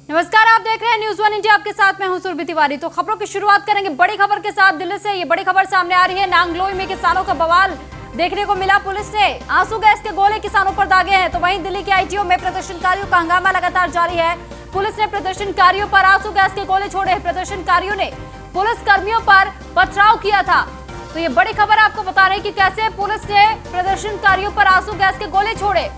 नमस्कार, आप देख रहे हैं न्यूज़ 1 इंडिया। आपके साथ मैं हूं सुरभि तिवारी। तो खबरों की शुरुआत करेंगे बड़ी खबर के साथ। दिल्ली से ये बड़ी खबर सामने आ रही है। नांगलोई में किसानों का बवाल देखने को मिला। पुलिस ने आंसू गैस के गोले किसानों पर दागे हैं। तो वहीं दिल्ली के आईटीओ में प्रदर्शनकारियों का हंगामा लगातार जारी है। पुलिस ने प्रदर्शनकारियों पर आंसू गैस के गोले छोड़े। प्रदर्शनकारियों ने पुलिस कर्मियों पर पथराव किया था। तो ये बड़ी खबर आपको बता रहे हैं कि कैसे पुलिस ने प्रदर्शनकारियों पर आंसू गैस के गोले छोड़े।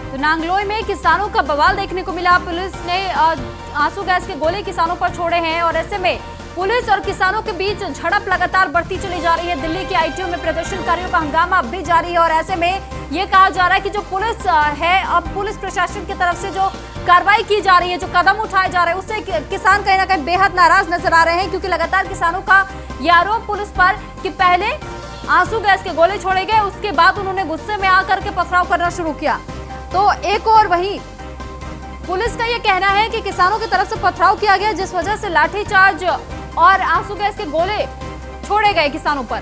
तो नांगलोई में किसानों का बवाल देखने को मिला। पुलिस ने आंसू गैस के गोले किसानों पर छोड़े हैं और ऐसे में पुलिस और किसानों के बीच झड़प लगातार बढ़ती चली जा रही है। दिल्ली के आईटीओ में प्रदर्शनकारियों का हंगामा अब भी जारी है और ऐसे में ये कहा जा रहा है कि जो पुलिस है, अब पुलिस प्रशासन की तरफ से जो कार्रवाई की जा रही है, जो कदम उठाए जा रहे हैं, उससे किसान कहीं ना कहीं बेहद नाराज नजर आ रहे हैं। क्योंकि लगातार किसानों का ये आरोप पुलिस पर कि पहले आंसू गैस के गोले छोड़े गए, उसके बाद उन्होंने गुस्से में आकर के पथराव करना शुरू किया। तो एक और वहीं पुलिस का यह कहना है कि किसानों की तरफ से पथराव किया गया, जिस वजह से लाठीचार्ज और आंसू गैस के गोले छोड़े गए किसानों पर।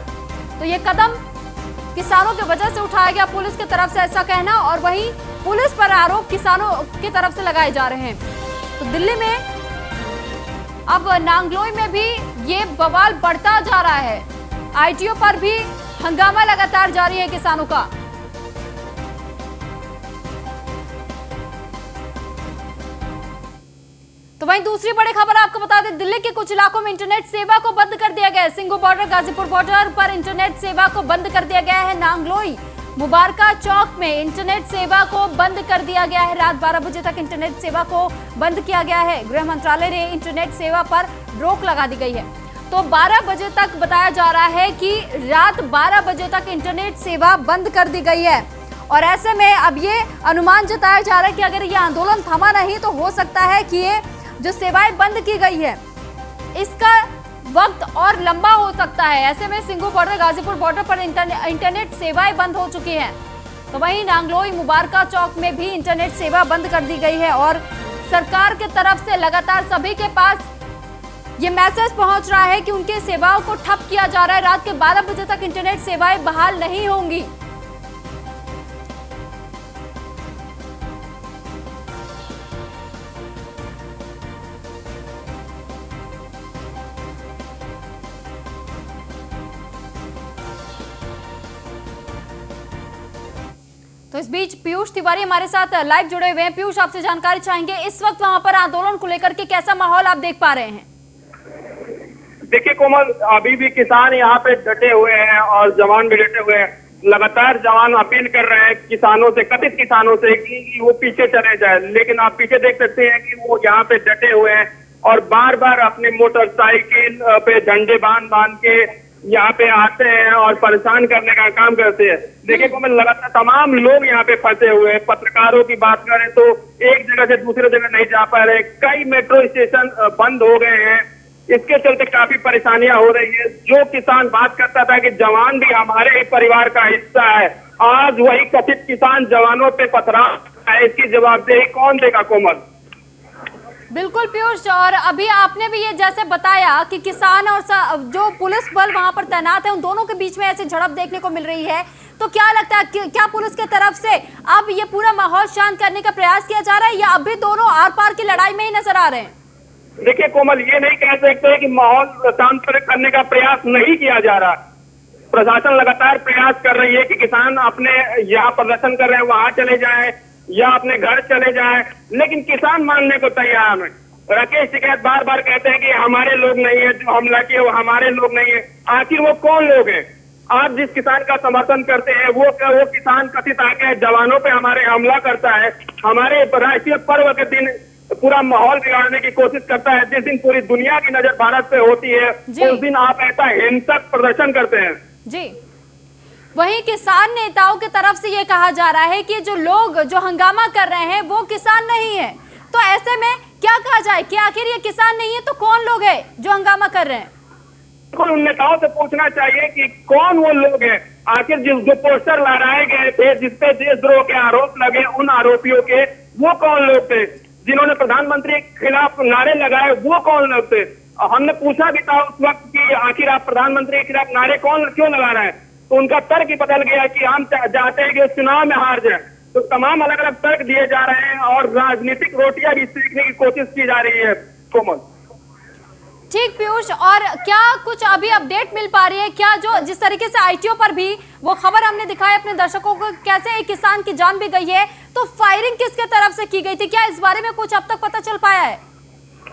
तो ये कदम किसानों की वजह से उठाया गया, पुलिस की तरफ से ऐसा कहना। और वहीं पुलिस पर आरोप किसानों की तरफ से लगाए जा रहे हैं। तो दिल्ली में अब नांगलोई में भी ये बवाल बढ़ता जा रहा है। आईटीओ पर भी हंगामा लगातार जारी है किसानों का। तो वहीं दूसरी बड़ी खबर आपको बता दें, दिल्ली के कुछ इलाकों में इंटरनेट सेवा को बंद कर दिया गया है। सिंघू बॉर्डर, गाजीपुर बॉर्डर पर इंटरनेट सेवा को बंद कर दिया गया है। नांगलोई मुबारका चौक में इंटरनेट सेवा को बंद कर दिया गया है। रात 12 बजे तक इंटरनेट सेवा को बंद किया गया है। गृह मंत्रालय ने इंटरनेट सेवा पर रोक लगा दी गई है। तो 12 बजे तक बताया जा रहा है कि रात 12 बजे तक इंटरनेट सेवा बंद कर दी गई है। और ऐसे में अब ये अनुमान जताया जा रहा है कि अगर ये आंदोलन थमा नहीं तो हो सकता है कि ये जो सेवाएं बंद की गई है, इसका वक्त और लंबा हो सकता है। ऐसे में सिंघू बॉर्डर, गाजीपुर बॉर्डर पर इंटरनेट सेवाएं बंद हो चुकी हैं। तो वहीं नांगलोई मुबारका चौक में भी इंटरनेट सेवा बंद कर दी गई है और सरकार के तरफ से लगातार सभी के पास ये मैसेज पहुंच रहा है कि उनके सेवाओं को ठप किया जा रहा है। रात के 12 बजे तक इंटरनेट सेवाएं बहाल नहीं होंगी। तो इस बीच पीयूष तिवारी हमारे साथ लाइव जुड़े हुए हैं। पीयूष, आपसे जानकारी चाहेंगे, इस वक्त वहां पर आंदोलन को लेकर के कैसा माहौल आप देख पा रहे हैं? देखिए कोमल, अभी भी किसान यहाँ पे डटे हुए हैं और जवान भी डटे हुए हैं। लगातार जवान अपील कर रहे हैं किसानों से, कथित किसानों से कि वो पीछे चले जाए। लेकिन आप पीछे देख सकते हैं कि वो यहाँ पे डटे हुए हैं और बार बार अपने मोटरसाइकिल पे झंडे बांध के यहाँ पे आते हैं और परेशान करने का काम करते हैं। देखिए कोमल, लगातार तमाम लोग यहाँ पे फंसे हुए हैं। पत्रकारों की बात करें तो एक जगह से दूसरे जगह नहीं जा पा रहे। कई मेट्रो स्टेशन बंद हो गए हैं। इसके चलते काफी परेशानियां हो रही है। जो किसान बात करता था कि जवान भी हमारे ही परिवार का हिस्सा है, आज वही कथित किसान जवानों पे पथराव है। इसकी जवाबदेही कौन देगा कोमल? बिल्कुल पीयूष, और अभी आपने भी ये जैसे बताया कि किसान और जो पुलिस बल वहां पर तैनात है, उन दोनों के बीच में ऐसी झड़प देखने को मिल रही है। तो क्या लगता है कि क्या पुलिस की तरफ से अब ये पूरा माहौल शांत करने का प्रयास किया जा रहा है या अभी दोनों आर पार की लड़ाई में ही नजर आ रहे हैं? देखिए कोमल, ये नहीं कह सकते कि माहौल शांत करने का प्रयास नहीं किया जा रहा। प्रशासन लगातार प्रयास कर रही है कि किसान अपने यहाँ प्रदर्शन कर रहे हैं वहां चले जाएं या अपने घर चले जाएं, लेकिन किसान मानने को तैयार नहीं। राकेश टिकैत बार बार कहते हैं कि हमारे लोग नहीं है, जो हमला किए वो हमारे लोग नहीं है। आखिर वो कौन लोग हैं? आप जिस किसान का समर्थन करते हैं वो किसान कथित आके जवानों पे हमारे हमला करता है, हमारे राष्ट्रीय पर्व के दिन पूरा माहौल बिगाड़ने की कोशिश करता है। जिस दिन पूरी दुनिया की नजर भारत पे होती है उस दिन आप ऐसा हिंसक प्रदर्शन करते हैं। जी, वहीं किसान नेताओं की तरफ से ये कहा जा रहा है कि जो लोग जो हंगामा कर रहे हैं वो किसान नहीं है। तो ऐसे में क्या कहा जाए कि आखिर ये किसान नहीं है तो कौन लोग हैं जो हंगामा कर रहे हैं? उन नेताओं से पूछना चाहिए कि कौन वो लोग हैं। आखिर जो पोस्टर लहराए गए थे, जिसपे देशद्रोह के आरोप लगे, उन आरोपियों के वो कौन लोग थे? जिन्होंने प्रधानमंत्री के खिलाफ नारे लगाए वो कौन लोग थे? हमने पूछा भी था उस वक्त कि आखिर आप प्रधानमंत्री के खिलाफ नारे क्यों लगा रहे हैं? तो उनका तर्क ही बदल गया कि हम चाहते हैं कि चुनाव में हार जाए। तो तमाम अलग अलग तर्क दिए जा रहे हैं और राजनीतिक रोटियां भी सीखने की कोशिश की जा रही है। कोमल, ठीक पीयूष, और क्या कुछ अभी अपडेट मिल पा रही है क्या, जो जिस तरीके से आईटीओ पर भी वो खबर हमने दिखाई अपने दर्शकों को, कैसे एक किसान की जान भी गई है, तो फायरिंग किसके तरफ से की गई थी, क्या इस बारे में कुछ अब तक पता चल पाया है?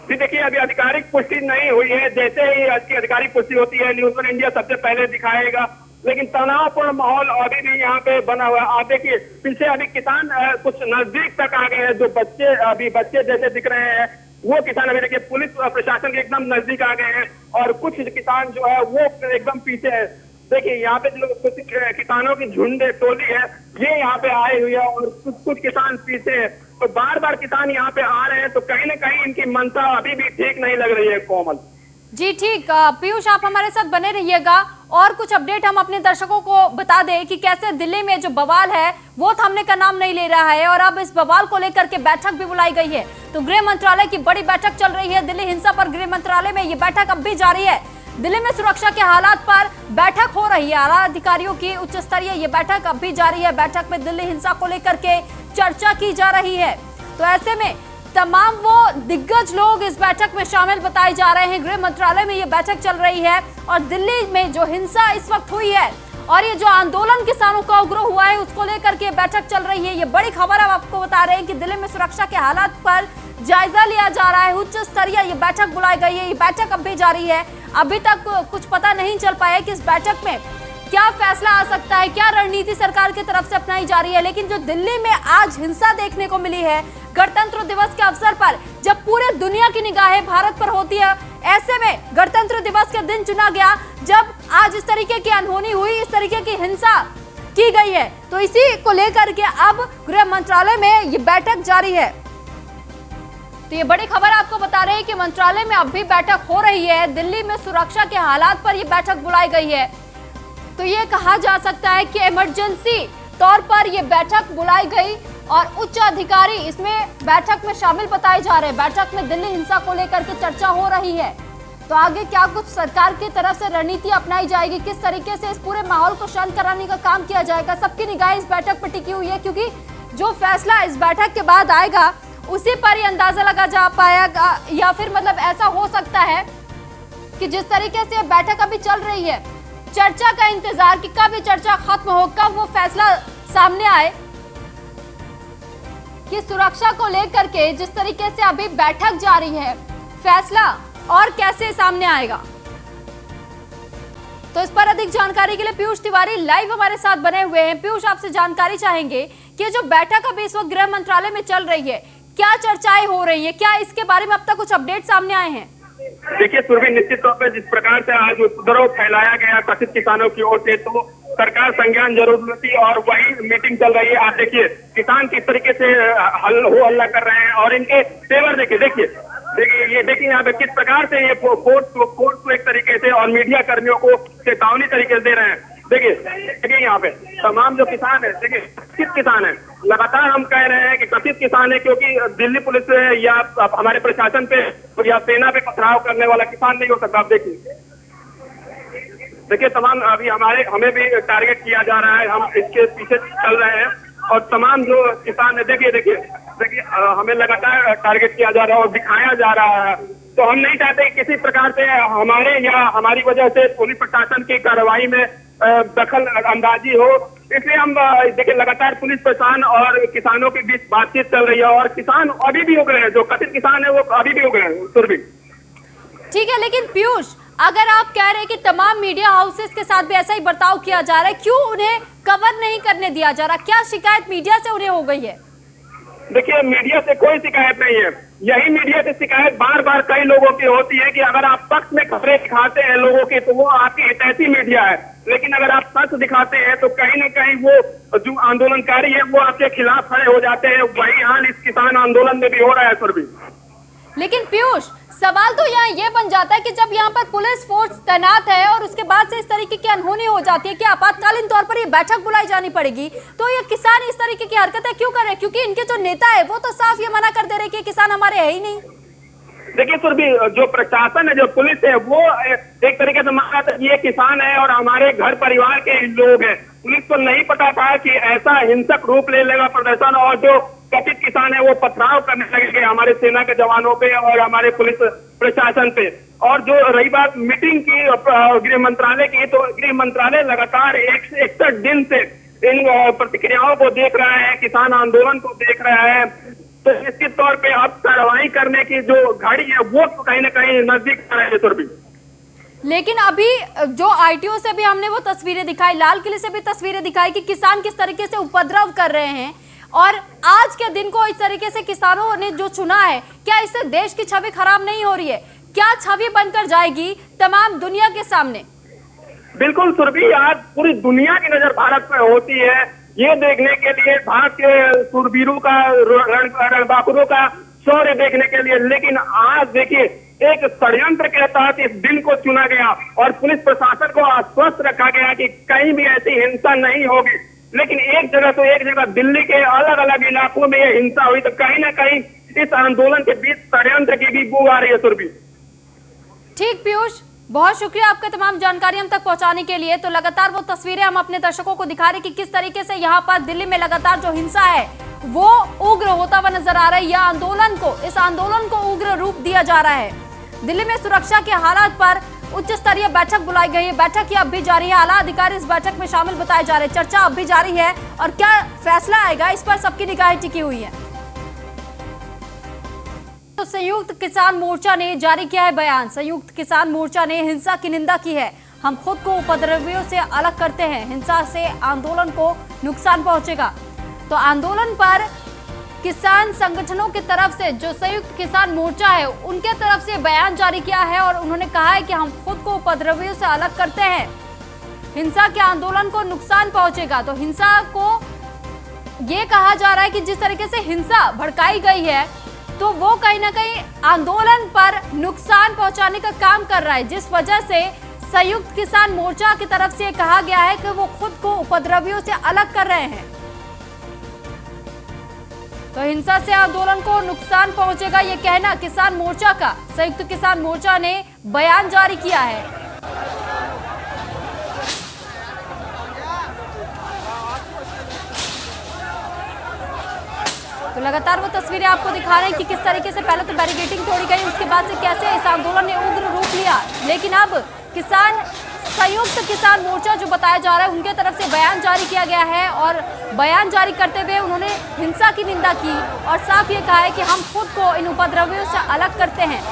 जी देखिए, अभी आधिकारिक पुष्टि नहीं हुई है। जैसे ही इसकी आधिकारिक पुष्टि होती है न्यूज़ 1 इंडिया सबसे पहले दिखाएगा, लेकिन तनावपूर्ण माहौल अभी भी यहाँ पे बना हुआ है। आप देखिए पीछे अभी किसान कुछ नजदीक तक आ गए हैं, जो बच्चे जैसे दिख रहे हैं वो किसान अभी देखिए पुलिस प्रशासन के एकदम नजदीक आ गए हैं और कुछ किसान जो है वो एकदम पीछे है। देखिए यहाँ पे जो कुछ किसानों की झुंड टोली है ये यहाँ पे आए हुए हैं और कुछ किसान पीछे है। तो बार बार किसान यहाँ पे आ रहे हैं, तो कहीं ना कहीं इनकी मंशा अभी भी ठीक नहीं लग रही है। कोमल जी ठीक, पीयूष आप हमारे साथ बने रहिएगा और कुछ अपडेट हम अपने दर्शकों को बता दें कि कैसे दिल्ली में जो बवाल है वो थमने का नाम नहीं ले रहा है और अब इस बवाल को लेकर के बैठक भी बुलाई गई है। तो गृह मंत्रालय की बड़ी बैठक चल रही है दिल्ली हिंसा पर। गृह मंत्रालय में ये बैठक अब भी जारी है। दिल्ली में सुरक्षा के हालात पर बैठक हो रही है, आला अधिकारियों की उच्च स्तरीय ये बैठक अब भी जारी है। बैठक में दिल्ली हिंसा को लेकर के चर्चा की जा रही है। तो ऐसे में तमाम वो दिग्गज लोग इस बैठक में शामिल बताए जा रहे हैं। गृह मंत्रालय में ये बैठक चल रही है और दिल्ली में जो हिंसा इस वक्त हुई है और ये जो आंदोलन किसानों का उग्र हुआ है उसको लेकर के बैठक चल रही है। ये बड़ी खबर हम आपको बता रहे हैं कि दिल्ली में सुरक्षा के हालात पर जायजा लिया जा रहा है। उच्च स्तरीय ये बैठक बुलाई गई है। ये बैठक अब भी जारी है। अभी तक कुछ पता नहीं चल पाया कि इस बैठक में क्या फैसला आ सकता है, क्या रणनीति सरकार की तरफ से अपनाई जा रही है। लेकिन जो दिल्ली में आज हिंसा देखने को मिली है गणतंत्र दिवस के अवसर पर, जब पूरे दुनिया की निगाहें भारत पर होती है, ऐसे में गणतंत्र दिवस के दिन चुना गया जब आज इस तरीके की अनहोनी हुई, इस तरीके की हिंसा की गई है। तो इसी को लेकर के अब गृह मंत्रालय में ये बैठक जारी है। तो ये बड़ी खबर आपको बता रहे हैं कि मंत्रालय में अब भी बैठक हो रही है। दिल्ली में सुरक्षा के हालात पर यह बैठक बुलाई गई है। तो ये कहा जा सकता है कि इमरजेंसी तौर पर यह बैठक बुलाई गई और उच्च अधिकारी इसमें बैठक में शामिल बताए जा रहे हैं। बैठक में दिल्ली हिंसा को लेकर के चर्चा हो रही है। तो आगे क्या कुछ सरकार की तरफ से रणनीति अपनाई जाएगी, किस तरीके से इस पूरे माहौल को शांत कराने का काम किया जाएगा, सबकी निगाहें इस बैठक पर टिकी हुई है। क्योंकि जो फैसला इस बैठक के बाद आएगा उसी पर ही अंदाजा लगा जा पाएगा, या फिर मतलब ऐसा हो सकता है कि जिस तरीके से बैठक अभी चल रही है, चर्चा का इंतजार कि कब ये चर्चा खत्म हो, कब वो फैसला सामने आए कि सुरक्षा को लेकर के जिस तरीके से अभी बैठक जारी है, फैसला और कैसे सामने आएगा। तो इस पर अधिक जानकारी के लिए पीयूष तिवारी लाइव हमारे साथ बने हुए हैं। पीयूष, आपसे जानकारी चाहेंगे कि जो बैठक अभी इस वक्त गृह मंत्रालय में चल रही है, क्या चर्चाएं हो रही है, क्या इसके बारे में अब तक कुछ अपडेट सामने आए हैं? देखिए सुरभि, निश्चित तौर पर जिस प्रकार से आज उपद्रव फैलाया गया कथित किसानों की ओर से, तो सरकार संज्ञान जरूर लेती और वही मीटिंग चल रही है। आप देखिए किसान किस तरीके से हल्ला कर रहे हैं और इनके तेवर देखिए यहाँ पे किस प्रकार से ये फोर्स को एक तरीके से और मीडिया कर्मियों को चेतावनी तरीके से दे रहे हैं। देखिए यहाँ पे तमाम जो किसान है, देखिए कथित किसान है, लगातार हम कह रहे हैं कि कथित किसान है, क्योंकि दिल्ली पुलिस या हमारे प्रशासन पे या सेना पे पथराव करने वाला किसान नहीं हो सकता। आप देखिए तमाम अभी हमें भी टारगेट किया जा रहा है, हम इसके पीछे चल रहे हैं और तमाम जो किसान है देखिए हमें लगातार टारगेट किया जा रहा है और दिखाया जा रहा है। तो हम नहीं चाहते किसी प्रकार से हमारे या हमारी वजह से पुलिस प्रशासन की कार्रवाई में दखल अंदाजी हो, इसलिए हम देखिए लगातार पुलिस प्रशासन और किसानों के बीच बातचीत चल रही है और किसान अभी भी उग रहे हैं, जो कथित किसान है वो अभी भी उग रहे हैं। सुरभि, ठीक है, लेकिन पीयूष अगर आप कह रहे हैं कि तमाम मीडिया हाउसेस के साथ भी ऐसा ही बर्ताव किया जा रहा है, क्यों उन्हें कवर नहीं करने दिया जा रहा? क्या शिकायत मीडिया से उन्हें हो गई है? देखिए मीडिया से कोई शिकायत नहीं है, यही मीडिया से शिकायत बार बार कई लोगों की होती है कि अगर आप पक्ष में खबरें दिखाते हैं लोगों की तो वो आपकी हितैषी मीडिया है, लेकिन अगर आप सच दिखाते हैं तो कहीं न कहीं वो जो आंदोलनकारी है वो आपके खिलाफ खड़े हो जाते हैं। वही हाल इस किसान आंदोलन में भी हो रहा है। सुरभि, लेकिन पीयूष सवाल तो यहाँ ये बन जाता है कि जब यहाँ पर पुलिस फोर्स तैनात है और उसके बाद से इस तरीके की अनहोनी हो जाती है कि आपातकालीन तौर पर ये बैठक बुलाई जानी पड़ेगी, तो ये किसान इस तरीके की हरकतें क्यों कर रहे हैं? क्योंकि इनके जो नेता है वो तो साफ ये मना कर दे रहे कि किसान हमारे है ही नहीं। देखिए सुरभि, जो प्रशासन है, जो पुलिस है, वो एक तरीके से माना था ये किसान है और हमारे घर परिवार के लोग हैं। पुलिस को नहीं पता था कि ऐसा हिंसक रूप ले लेगा प्रदर्शन और जो कथित किसान है वो पथराव करने लगेंगे हमारे सेना के जवानों पे और हमारे पुलिस प्रशासन पे। और जो रही बात मीटिंग की गृह मंत्रालय की, तो गृह मंत्रालय लगातार 61 दिन से इन प्रतिक्रियाओं को देख रहा है, किसान आंदोलन को देख रहा है। तो निश्चित तौर पे अब कार्रवाई करने की जो घड़ी है वो कहीं ना कहीं नजदीक आ रही है सुरभि। लेकिन अभी जो आईटीओ से भी हमने वो तस्वीरें दिखाई, लाल किले से भी तस्वीरें दिखाई कि किसान किस तरीके से उपद्रव कर रहे हैं, और आज के दिन को इस तरीके से किसानों ने जो चुना है, क्या इससे देश की छवि खराब नहीं हो रही है? क्या छवि बनकर जाएगी तमाम दुनिया के सामने? बिल्कुल सुरभि, आज पूरी दुनिया की नजर भारत पर होती है ये देखने के लिए, भारत के सूरवीरों का, रणबांकुरों का शौर्य देखने के लिए। लेकिन आज देखिए एक षड्यंत्र के तहत इस दिन को चुना गया और पुलिस प्रशासन को आश्वस्त रखा गया कि कहीं भी ऐसी हिंसा नहीं होगी। लेकिन एक जगह दिल्ली के अलग अलग इलाकों में ये हिंसा हुई, तो कहीं ना कहीं इस आंदोलन के बीच षड्यंत्र की भी बू आ रही है सुरभि। ठीक पीयूष, बहुत शुक्रिया आपका तमाम जानकारी हम तक पहुंचाने के लिए। तो लगातार वो तस्वीरें हम अपने दर्शकों को दिखा रहे कि किस तरीके से यहाँ पर दिल्ली में लगातार जो हिंसा है वो उग्र होता हुआ नजर आ रहा है। इस आंदोलन को उग्र रूप दिया जा रहा है। दिल्ली में सुरक्षा के हालात पर उच्च स्तरीय बैठक बुलाई गई है। बैठक अब भी जारी है, आला अधिकारी इस बैठक में शामिल बताए जा रहे हैं। चर्चा अब भी जारी है और क्या फैसला आएगा इस पर सबकी निगाहें टिकी हुई है। तो संयुक्त किसान मोर्चा ने जारी किया है बयान। संयुक्त किसान मोर्चा ने हिंसा की निंदा की है। हम खुद को उपद्रवियों से अलग करते हैं, हिंसा से आंदोलन को नुकसान पहुंचेगा। तो आंदोलन पर किसान संगठनों की तरफ से जो संयुक्त किसान मोर्चा है उनके तरफ से बयान जारी किया है और उन्होंने कहा है कि हम खुद को उपद्रवियों से अलग करते हैं, हिंसा के आंदोलन को नुकसान पहुंचेगा। तो हिंसा को ये कहा जा रहा है कि जिस तरीके से हिंसा भड़काई गई है तो वो कहीं ना कहीं आंदोलन पर नुकसान पहुंचाने का काम कर रहा है, जिस वजह से संयुक्त किसान मोर्चा की तरफ से कहा गया है कि वो खुद को उपद्रवियों से अलग कर रहे हैं। तो हिंसा से आंदोलन को नुकसान पहुंचेगा, ये कहना किसान मोर्चा का, संयुक्त किसान मोर्चा ने बयान जारी किया है। तो लगातार वो तस्वीरें आपको दिखा रहे हैं कि किस तरीके से पहले तो बैरिकेडिंग तोड़ी गई, उसके बाद से कैसे इस आंदोलन ने उग्र रूप लिया। लेकिन अब किसान संयुक्त किसान मोर्चा जो बताया जा रहा है उनके तरफ से बयान जारी किया गया है और बयान जारी करते हुए उन्होंने हिंसा की निंदा की और साफ ये कहा है कि हम खुद को इन उपद्रवियों से अलग करते हैं।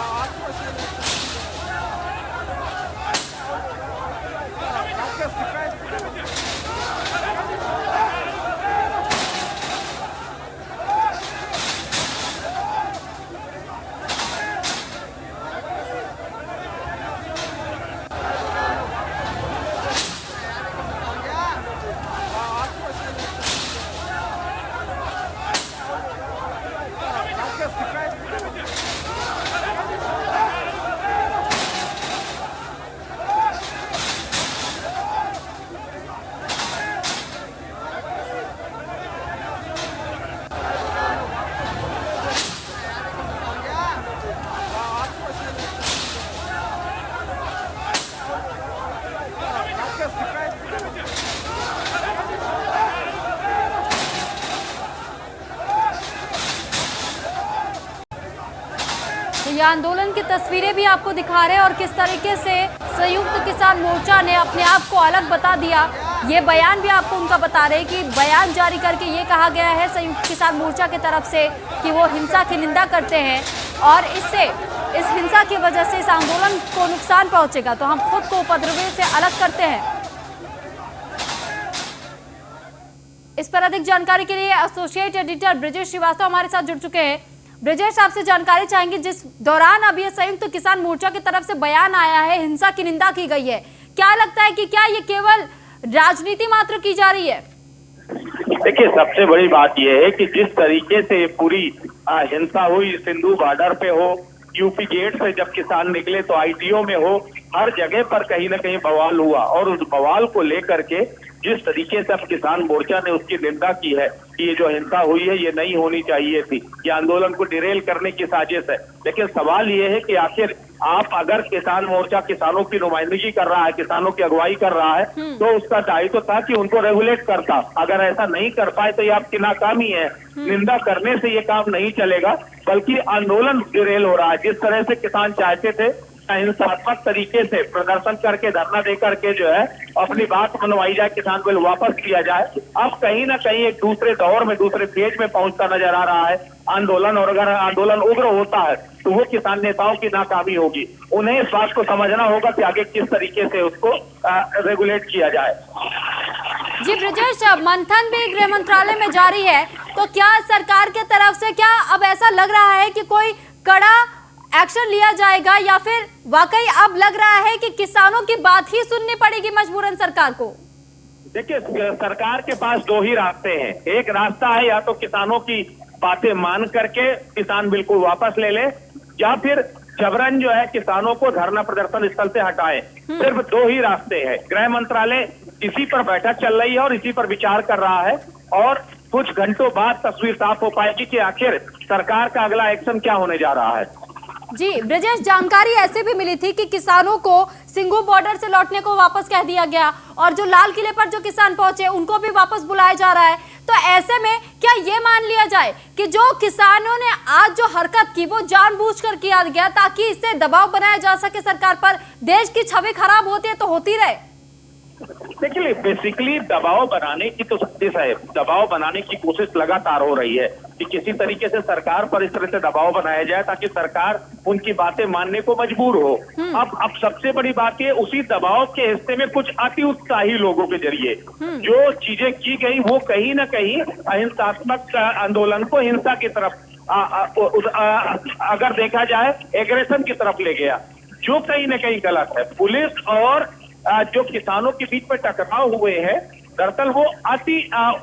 ये आंदोलन की तस्वीरें भी आपको दिखा रहे हैं और किस तरीके से संयुक्त किसान मोर्चा ने अपने आप को अलग बता दिया। ये बयान भी आपको उनका बता रहे हैं कि बयान जारी करके ये कहा गया है संयुक्त किसान मोर्चा की तरफ से कि वो हिंसा की निंदा करते हैं और इस हिंसा की वजह से इस आंदोलन को नुकसान पहुंचेगा। तो हम खुद को उपद्रवियों से अलग करते हैं। इस पर अधिक जानकारी के लिए एसोसिएट एडिटर ब्रिजेश श्रीवास्तव हमारे साथ जुड़ चुके हैं। ब्रिजेश, आपसे जानकारी चाहेंगे, जिस दौरान अब ये संयुक्त किसान मोर्चा की तरफ से बयान आया है, हिंसा की निंदा की गई है, क्या लगता है कि क्या ये केवल राजनीति मात्र की जा रही है? देखिए, सबसे बड़ी बात यह है कि जिस तरीके से पूरी हिंसा हुई, सिंधु बॉर्डर पे हो, यूपी गेट से जब किसान निकले तो आईटीओ में हो, हर जगह पर कहीं ना कहीं बवाल हुआ और उस बवाल को लेकर के जिस तरीके से अब किसान मोर्चा ने उसकी निंदा की है कि ये जो हिंसा हुई है ये नहीं होनी चाहिए थी, ये आंदोलन को डिरेल करने की साजिश है। लेकिन सवाल ये है कि आखिर आप अगर किसान मोर्चा किसानों की नुमाइंदगी कर रहा है, किसानों की अगुवाई कर रहा है, तो उसका दायित्व था कि उनको रेगुलेट करता। अगर ऐसा नहीं कर पाए तो ये आपकी नाकामी है। निंदा करने से ये काम नहीं चलेगा, बल्कि आंदोलन डिरेल हो रहा है। जिस तरह से किसान चाहते थे अहिंसात्मक तरीके से प्रदर्शन करके, धरना दे करके जो है अपनी बात मनवाई जाए, किसान बिल वापस किया जाए, अब कहीं ना कहीं एक दूसरे दौर में, दूसरे फेज में पहुंचता नजर आ रहा है आंदोलन। और अगर आंदोलन उग्र होता है तो वो किसान नेताओं की नाकामी होगी। उन्हें इस बात को समझना होगा कि आगे किस तरीके से उसको रेगुलेट किया जाए। जी ब्रजेश, मंथन भी गृह मंत्रालय में जारी है, तो क्या सरकार के तरफ से क्या अब ऐसा लग रहा है कि कोई कड़ा एक्शन लिया जाएगा, या फिर वाकई अब लग रहा है कि किसानों की बात ही सुननी पड़ेगी मजबूरन सरकार को? देखिए, सरकार के पास दो ही रास्ते हैं। एक रास्ता है या तो किसानों की बातें मान करके किसान बिल को वापस ले ले, या फिर जबरन जो है किसानों को धरना प्रदर्शन स्थल से हटाए। सिर्फ दो ही रास्ते हैं। गृह मंत्रालय इसी पर बैठक चल रही है और इसी पर विचार कर रहा है, और कुछ घंटों बाद तस्वीर साफ हो पाएगी कि आखिर सरकार का अगला एक्शन क्या होने जा रहा है। जी ब्रजेश, जानकारी ऐसे भी मिली थी कि किसानों को सिंघू बॉर्डर से लौटने को वापस कह दिया गया, और जो लाल किले पर जो किसान पहुंचे उनको भी वापस बुलाया जा रहा है। तो ऐसे में क्या ये मान लिया जाए कि जो किसानों ने आज जो हरकत की वो जानबूझकर किया गया, ताकि इससे दबाव बनाया जा सके सरकार पर? देश की छवि खराब होती है तो होती रहे। देखिए, बेसिकली दबाव बनाने की तो साजिश है, दबाव बनाने की कोशिश लगातार हो रही है कि किसी तरीके से सरकार पर इस तरह से दबाव बनाया जाए ताकि सरकार उनकी बातें मानने को मजबूर हो। अब सबसे बड़ी बात ये, उसी दबाव के हिस्से में कुछ अति उत्साही लोगों के जरिए जो चीजें की गई वो कहीं ना कहीं अहिंसात्मक आंदोलन को हिंसा की तरफ अगर देखा जाए एग्रेशन की तरफ ले गया, जो कहीं ना कहीं गलत है। पुलिस और जो किसानों के बीच में टकराव हुए हैं, दरअसल वो अति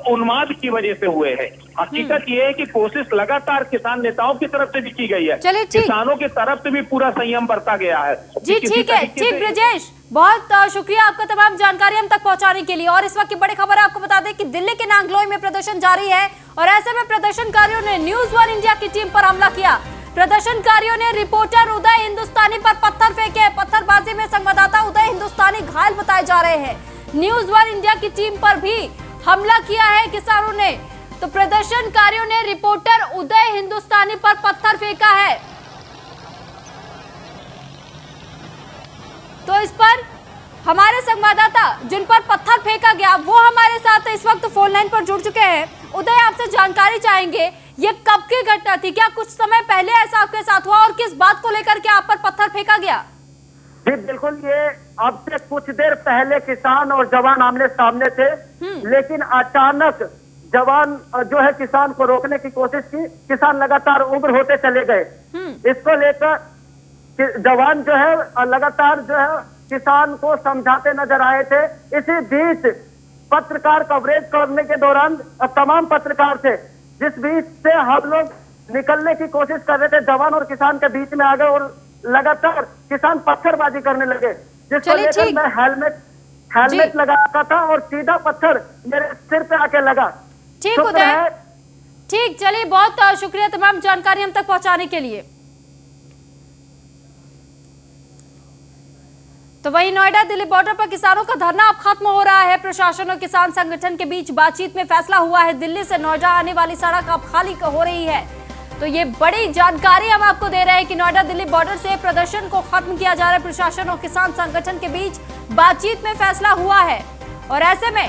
उन्माद की वजह से हुए हैं। हकीकत ये है कि कोशिश लगातार किसान नेताओं की तरफ से भी की गई है, किसानों की तरफ से भी पूरा संयम बरता गया है। जी ठीक है, ठीक ब्रजेश, बहुत शुक्रिया आपका तमाम जानकारी हम तक पहुंचाने के लिए। और इस वक्त की बड़ी खबर आपको बता दें कि दिल्ली के नांगलोई में प्रदर्शन जारी है, और ऐसे में प्रदर्शनकारियों ने न्यूज 1 इंडिया की टीम पर हमला किया। प्रदर्शनकारियों ने रिपोर्टर उदय हिंदुस्तानी पर पत्थर फेंके। पत्थरबाजी में संवाददाता उदय हिंदुस्तानी घायल बताए जा रहे हैं। न्यूज 1 इंडिया की टीम पर भी हमला किया है किसानों ने। तो प्रदर्शनकारियों ने रिपोर्टर उदय हिंदुस्तानी पर पत्थर फेंका है। तो इस पर हमारे संवाददाता जिन पर पत्थर फेंका गया वो हमारे साथ इस वक्त फोन लाइन पर जुड़ चुके हैं। उदय, आपसे जानकारी चाहेंगे, ये कब की घटना थी? क्या कुछ समय पहले ऐसा आपके साथ हुआ, और किस बात को लेकर के आप पर पत्थर फेंका गया? जी बिल्कुल, ये अब से कुछ देर पहले किसान और जवान आमने सामने थे, लेकिन अचानक जवान जो है किसान को रोकने की कोशिश की। किसान लगातार उग्र होते चले गए। इसको लेकर जवान जो है लगातार जो है किसान को समझाते नजर आए थे। इसी बीच पत्रकार कवरेज करने के दौरान तमाम पत्रकार थे, जिस बीच से हम लोग निकलने की कोशिश कर रहे थे, जवान और किसान के बीच में आ गए और लगातार किसान पत्थरबाजी करने लगे, जिसको लेकर मैं हेलमेट लगा रखा था और सीधा पत्थर मेरे सिर पे आके लगा। ठीक उदय, ठीक, चलिए बहुत शुक्रिया तमाम जानकारी हम तक पहुंचाने के लिए। तो वहीं नोएडा दिल्ली बॉर्डर पर किसानों का धरना अब खत्म हो रहा है। प्रशासन और किसान संगठन के बीच बातचीत में फैसला हुआ है। दिल्ली से नोएडा आने वाली सड़क अब खाली हो रही है। तो ये बड़ी जानकारी हम आपको दे रहे हैं कि नोएडा दिल्ली बॉर्डर से प्रदर्शन को खत्म किया जा रहा है। प्रशासन और किसान संगठन के बीच बातचीत में फैसला हुआ है, और ऐसे में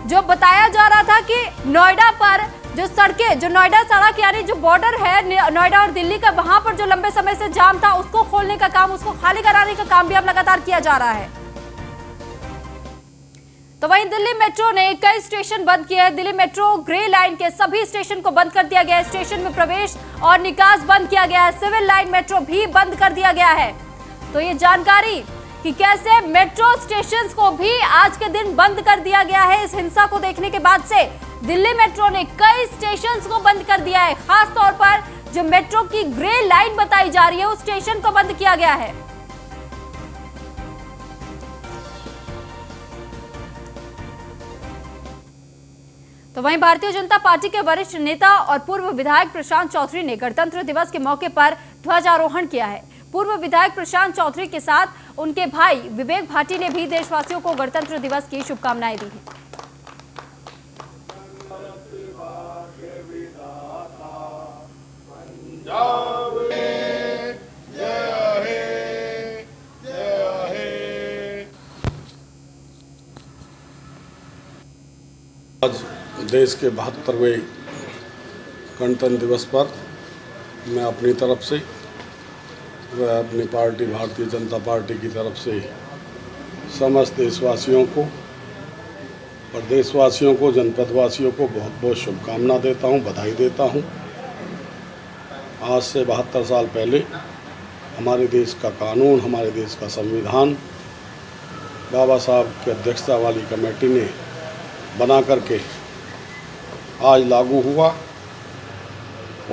जो बताया जा रहा था कि नोएडा पर जो सड़कें, जो नोएडा सड़क यानी जो बॉर्डर है नोएडा और दिल्ली का, वहां पर जो लंबे समय से जाम था उसको खोलने का काम, उसको खाली कराने का काम भी अब लगातार किया जा रहा है। तो वहीं दिल्ली मेट्रो ने कई स्टेशन बंद किए हैं। दिल्ली मेट्रो ग्रे लाइन के सभी स्टेशन को बंद कर दिया गया है। स्टेशन में प्रवेश और निकास बंद किया गया है। सिविल लाइन मेट्रो भी बंद कर दिया गया है। तो ये जानकारी कि कैसे मेट्रो स्टेशन को भी आज के दिन बंद कर दिया गया है। इस हिंसा को देखने के बाद से दिल्ली मेट्रो ने कई स्टेशन को बंद कर दिया है। खास तौर पर जो मेट्रो की ग्रे लाइन बताई जा रही है उस स्टेशन को बंद किया गया है। तो तो वहीं भारतीय जनता पार्टी के वरिष्ठ नेता और पूर्व विधायक प्रशांत चौधरी ने गणतंत्र दिवस के मौके पर ध्वजारोहण किया है। पूर्व विधायक प्रशांत चौधरी के साथ उनके भाई विवेक भाटी ने भी देशवासियों को गणतंत्र दिवस की शुभकामनाएं दी हैं। आज देश के 72वें गणतंत्र दिवस पर मैं अपनी तरफ से व अपनी पार्टी भारतीय जनता पार्टी की तरफ से समस्त देशवासियों को और देशवासियों को, जनपदवासियों को बहुत बहुत शुभकामना देता हूं, बधाई देता हूं। आज से 72 साल पहले हमारे देश का कानून, हमारे देश का संविधान बाबा साहब की अध्यक्षता वाली कमेटी ने बना करके आज लागू हुआ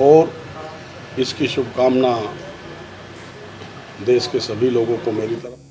और इसकी शुभकामना देश के सभी लोगों को मेरी तरफ